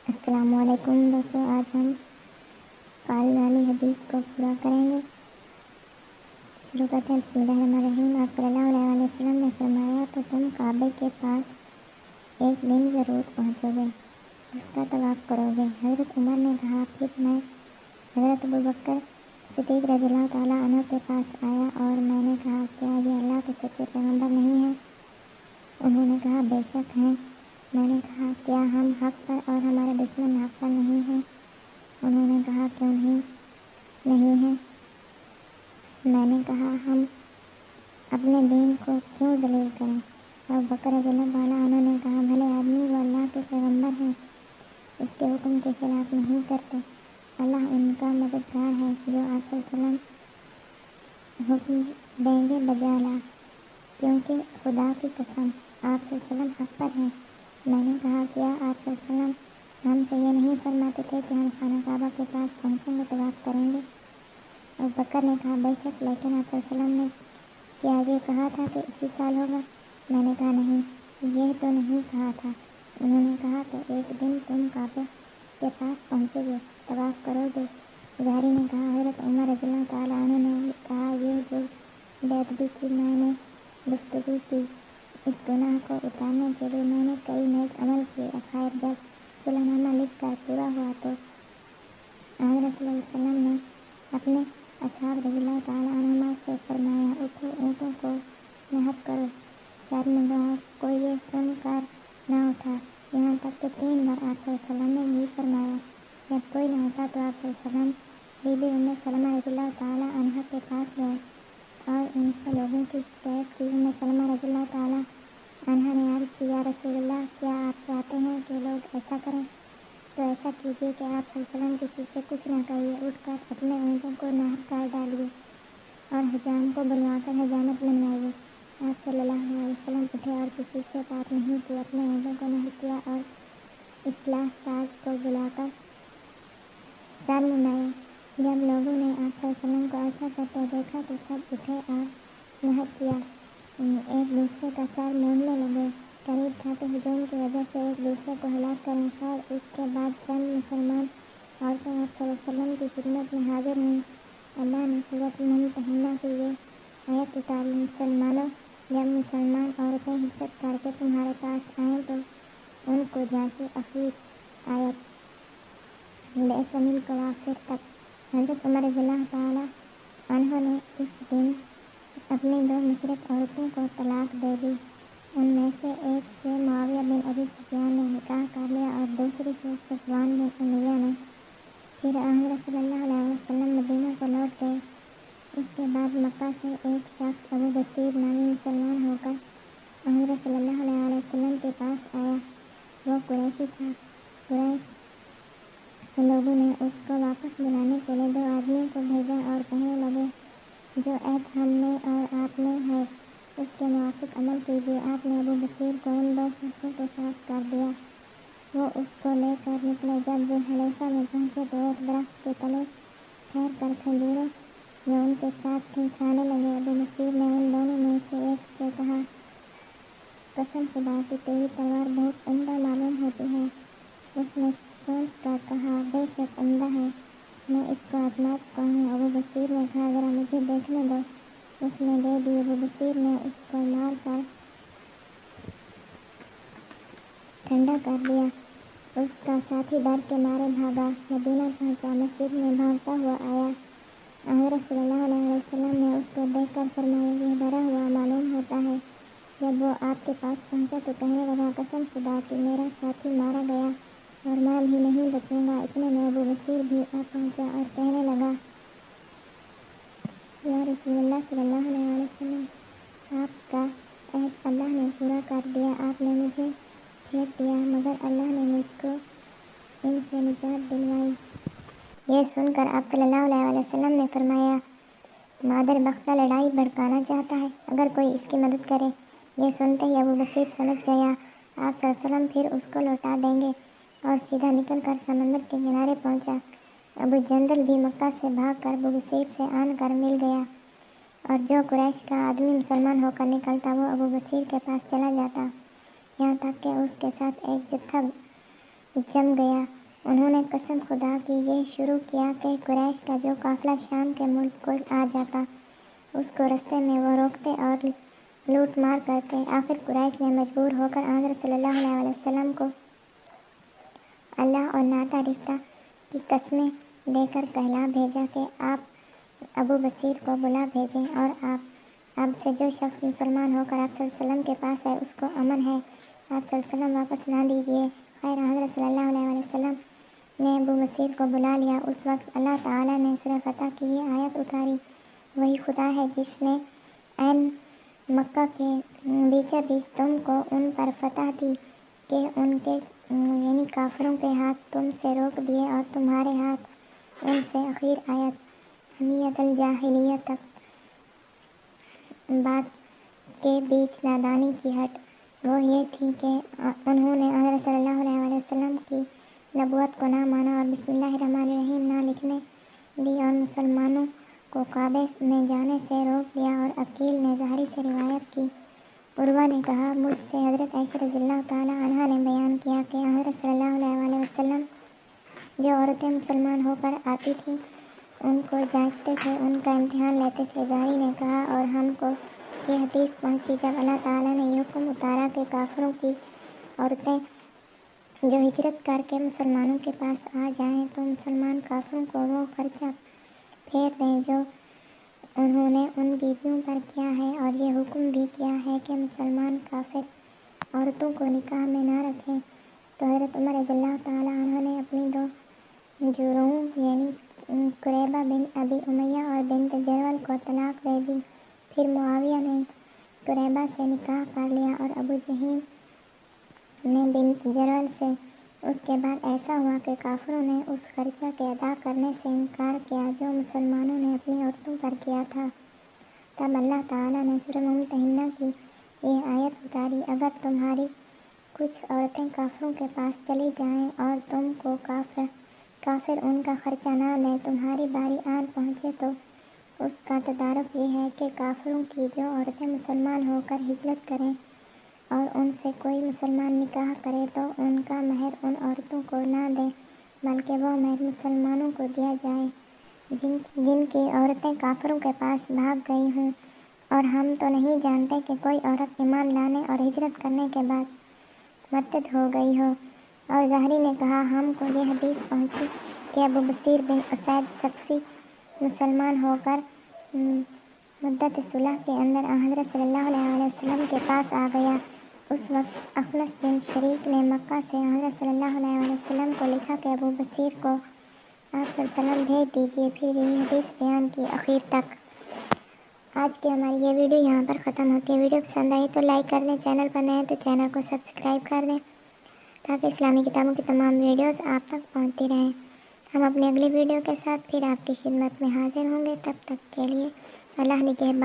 السلام علیکم دوستوں، آج ہم قال والی حدیث کو پورا کریں گے۔ شروع کرتے ہیں۔ بسم اللہ الرحمن الرحیم۔ آپ صلی اللہ علیہ وسلم نے فرمایا، تو تم کعبے کے پاس ایک دن ضرور پہنچو گے، اس کا طواف کرو گے۔ حضرت عمر نے کہا، پھر میں حضرت ابوبکر صدیق رضی اللہ تعالیٰ عنہ کے پاس آیا اور میں نے کہا، کیا یہ اللہ کے سچے پیغمبر نہیں ہیں؟ انہوں نے کہا، بے شک ہیں۔ میں نے کہا، کیا ہم حق پر اور ہمارے دشمن حق پر نہیں ہیں؟ انہوں نے کہا، کیوں نہیں ہیں؟ میں نے کہا، ہم اپنے دین کو کیوں ذلیل کریں؟ ابوبکر رضی اللہ تعالیٰ عنہ نے کہا، بھلے آدمی وہ اللہ کے پیغمبر ہیں، اس کے حکم کے خلاف نہیں کرتے، اللہ ان کا مددگار ہے جو آپ صلی اللہ علیہ وسلم حکم دیں گے بجا لا، کیونکہ خدا کی قسم آپ صلی اللہ علیہ وسلم حق پر ہیں۔ میں نے کہا، کیا آپ صلی اللہ علیہ وسلم ہم سے یہ نہیں فرماتے تھے کہ ہم خانہ کعبہ کے پاس پہنچیں گے، طواف کریں گے؟ ابوبکر نے کہا، بے شک، لیکن آپ صلی اللہ علیہ وسلم نے کیا یہ کہا تھا کہ اسی سال ہوگا؟ میں نے کہا، نہیں، یہ تو نہیں کہا تھا۔ انہوں نے کہا، تو ایک دن تم کعبے کے پاس پہنچو گے، طواف کرو گے۔ زہری نے کہا، حضرت عمر رضی اللہ تعالیٰ عنہ نے کہا، یہ جو بے ادبی کی میں نے گفتگو کی، اس گناہ کو اتارنے کے لیے میں نے کئی نیک عمل کیے، خیر جب صلح نامہ لکھ کر پورا ہوا تو حضرت صلی اللہ علیہ وسلم نے اپنے اصحاب رضی اللہ تعالیٰ عنہما سے فرمایا، اٹھو، اونٹوں کو نہر کرو۔ شرمگاہ کوئی یہ سن کر نہ اٹھا، یہاں تک کہ 3 بار آپ صلی اللہ علیہ وسلم نے یہ فرمایا۔ جب کوئی نہ اٹھا تو آپ صلی اللہ علیہ وسلم بی بی ام سلمہ رضی اللہ تعالیٰ عنہا کے پاس گئے اور ان سے لوگوں کی شکایت کی۔ ام سلمہ رضی اللہ تعالیٰ عنہا نے عرض کی، یا رسول اللہ، کیا آپ چاہتے ہیں کہ لوگ ایسا کریں؟ تو ایسا کیجیے کہ آپ صلی اللہ علیہ وسلم کسی سے کچھ نہ کہیے، اٹھ کر اپنے اونٹوں کو نہر کر ڈالیے اور حجام کو بلوا کر حجامت بنوائیے۔ آپ صلی اللہ علیہ وسلم اٹھے اور کسی سے بات نہیں کی، اپنے اونٹوں کو نہر کیا اور اصلاح ساز کو بلا کر سر منڈایا۔ جب لوگوں نے آپ صلی اللہ علیہ وسلم کو ایسا کرتے دیکھا تو سب اٹھے اور نہر کیا، ایک دوسرے کا سر مونڈنے لگے، قریب تھا کہ ہجوم کی وجہ سے ایک دوسرے کو ہلاک کریں۔ خیر اس کے بعد چند مسلمان عورتیں آپ صلی اللہ علیہ وسلم کی خدمت میں حاضر ہوئیں۔ اللہ نے سورۃ ممتحنہ کی یہ آیت اتاری، مسلمانوں، جب مسلمان عورتیں ہجرت کر کے تمہارے پاس آئیں تو ان کو جانچو۔ اخیر آیت لیس للکوافر تک۔ حضرت عمر رضی اللہ تعالیٰ عنہ نے اس دن اپنی 2 مشرک عورتوں کو طلاق دے دی۔ ان میں سے ایک سے معاویہ بن ابی سفیان نے نکاح کر لیا اور دوسری سے صفوان بن امیہ نے۔ پھر حضرت صلی اللہ علیہ وسلم مدینہ کو لوٹ گئے۔ اس کے بعد مکہ سے ایک شخص ابو بصیر نامی مسلمان ہو کر حضرت صلی اللہ علیہ وسلم کے پاس آیا۔ وہ قریشی تھا۔ قریش لوگوں نے اس کو واپس بلانے کے لیے 2 آدمیوں کو بھیجا اور کہنے لگے، جو عہد ہم نے اور آپ نے ہے اس کے موافق عمل کیجیے۔ آپ نے ابو بصیر کو ان 2 شخصوں کے ساتھ کر دیا۔ وہ اس کو لے کر نکلے۔ جب ذو الحلیفہ میں پہنچے تو ایک درخت کے تلے ٹھہر کر کھجوریں جو ان کے ساتھ تھیں کھانے لگے۔ ابو بصیر نے ان دونوں میں سے ایک سے کہا، قسم خدا کی، تیری تلوار بہت عمدہ معلوم ہوتی ہے۔ اس نے سوچ کر کہا، بے شک عمدہ ہے، میں اس کو آزما چکا ہوں۔ ابو بصیر نے کہا، ذرا مجھے دیکھنے دو۔ اس نے دے دی۔ ابو بصیر نے اس کو مار کر ٹھنڈا کر دیا۔ اس کا ساتھی ڈر کے مارے بھاگا، مدینہ پہنچا، مسجد میں بھاگتا ہوا آیا۔ حضرت صلی اللہ علیہ وسلم نے اس کو دیکھ کر فرمایا، یہ ڈرا ہوا معلوم ہوتا ہے۔ جب وہ آپ کے پاس پہنچا تو کہنے لگا، قسم خدا کی، میرا ساتھی مارا گیا اور میں بھی نہیں بچوں گا۔ اتنے میں ابو بصیر بھی آ پہنچا اور کہنے لگا، یا رسول اللہ صلی اللہ علیہ وسلم، آپ کا عہد اللہ نے پورا کر دیا۔ آپ نے مجھے پھینک دیا مگر اللہ نے مجھ کو ان سے نجات دلوائی۔ یہ سن کر آپ صلی اللہ علیہ وسلم نے فرمایا، مادر بختہ لڑائی بھڑکانا چاہتا ہے، اگر کوئی اس کی مدد کرے۔ یہ سنتے ہی ابو بصیر سمجھ گیا آپ صلی اللہ علیہ وسلم پھر اس کو لوٹا دیں گے اور سیدھا نکل کر سمندر کے کنارے پہنچا۔ ابو جندل بھی مکہ سے بھاگ کر ابو بصیر سے آن کر مل گیا اور جو قریش کا آدمی مسلمان ہو کر نکلتا وہ ابو بصیر کے پاس چلا جاتا، یہاں تک کہ اس کے ساتھ ایک جتھا جم گیا۔ انہوں نے قسم خدا کی یہ شروع کیا کہ قریش کا جو قافلہ شام کے ملک کو آ جاتا اس کو رستے میں وہ روکتے اور لوٹ مار کرتے۔ آخر قریش نے مجبور ہو کر حضرت صلی اللہ علیہ وسلم کو اللہ اور ناتا رشتہ کی قسمیں دے کر کہلا بھیجا کہ آپ ابو بصیر کو بلا بھیجیں اور آپ سے جو شخص مسلمان ہو کر آپ صلی اللہ علیہ وسلم کے پاس ہے اس کو امن ہے، آپ صلی اللہ علیہ وسلم واپس نہ دیجیے۔ خیر حضرت صلی اللہ علیہ وسلم نے ابو بصیر کو بلا لیا۔ اس وقت اللہ تعالیٰ نے سورہ فتح کی یہ آیت اتاری، وہی خدا ہے جس نے عین مکہ کے بیچا بیچ تم کو ان پر فتح دی کہ ان کے یعنی کافروں کے ہاتھ تم سے روک دیے اور تمہارے ہاتھ ان سے۔ آخر آیت حمیت الجاہلیہ تک۔ بات کے بیچ نادانی کی ہٹ وہ یہ تھی کہ انہوں نے حضرت صلی اللہ علیہ وسلم کی نبوت کو نہ مانا اور بسم اللہ الرحمن الرحیم نہ لکھنے دی اور مسلمانوں کو کعبے میں جانے سے روک دیا۔ اور عقیل نے ظاہری سے روایت کی، عروہ نے کہا، مجھ سے حضرت عائشہ رضی اللہ تعالیٰ عنہا نے بیان کیا کہ حضرت صلی اللہ علیہ وسلم جو عورتیں مسلمان ہو کر آتی تھیں ان کو جانچتے تھے، ان کا امتحان لیتے تھے۔ ظاہری نے کہا، اور ہم کو یہ حدیث پہنچی جب اللہ تعالیٰ نے یہ حکم اتارا کہ کافروں کی عورتیں جو ہجرت کر کے مسلمانوں کے پاس آ جائیں تو مسلمان کافروں کو وہ خرچہ پھیر دیں جو انہوں نے ان بیویوں پر کیا ہے، اور یہ حکم بھی کیا ہے کہ مسلمان کافر عورتوں کو نکاح میں نہ رکھیں۔ تو حضرت عمر رضی اللہ تعالیٰ عنہ نے اپنی دو جوروں یعنی قریبہ بن ابی امیہ اور بنت جرول کو طلاق دے دی۔ پھر معاویہ نے قریبہ سے نکاح کر لیا اور ابو جہل نے بنت جرول سے۔ اس کے بعد ایسا ہوا کہ کافروں نے اس خرچہ کے ادا کرنے سے انکار کیا جو مسلمانوں نے اپنی عورتوں پر کیا تھا۔ تب اللہ تعالیٰ نے سورہ ممتحنہ کی یہ آیت اتاری، اگر تمہاری کچھ عورتیں کافروں کے پاس چلی جائیں اور تم کو کافر ان کا خرچہ نہ دیں، تمہاری باری آن پہنچے تو اس کا تدارک یہ ہے کہ کافروں کی جو عورتیں مسلمان ہو کر ہجرت کریں اور ان سے کوئی مسلمان نکاح کرے تو ان کا مہر ان عورتوں کو نہ دیں بلکہ وہ مہر مسلمانوں کو دیا جائے جن کی عورتیں کافروں کے پاس بھاگ گئی ہوں، اور ہم تو نہیں جانتے کہ کوئی عورت ایمان لانے اور ہجرت کرنے کے بعد مرتد ہو گئی ہو۔ اور ظاہری نے کہا، ہم کو یہ حدیث پہنچی کہ ابو بصیر بن اسید ثقفی مسلمان ہو کر مدت صلح کے اندر حضرت صلی اللہ علیہ وسلم کے پاس آ گیا۔ اس وقت اخنس بن شریک نے مکہ سے حضرت صلی اللہ علیہ وسلم کو لکھا کہ ابو بصیر کو آپ صلی اللہ علیہ وسلم بھیج دیجیے۔ پھر یہ حدیث بیان کی آخر تک۔ آج کی ہماری یہ ویڈیو یہاں پر ختم ہوتی ہے۔ ویڈیو پسند آئی تو لائک کر دیں، چینل پر نئے تو چینل کو سبسکرائب کر دیں تاکہ اسلامی کتابوں کی تمام ویڈیوز آپ تک پہنچتی رہیں۔ ہم اپنی اگلی ویڈیو کے ساتھ پھر آپ کی خدمت میں حاضر ہوں گے، تب تک کے لیے اللہ نگہبان۔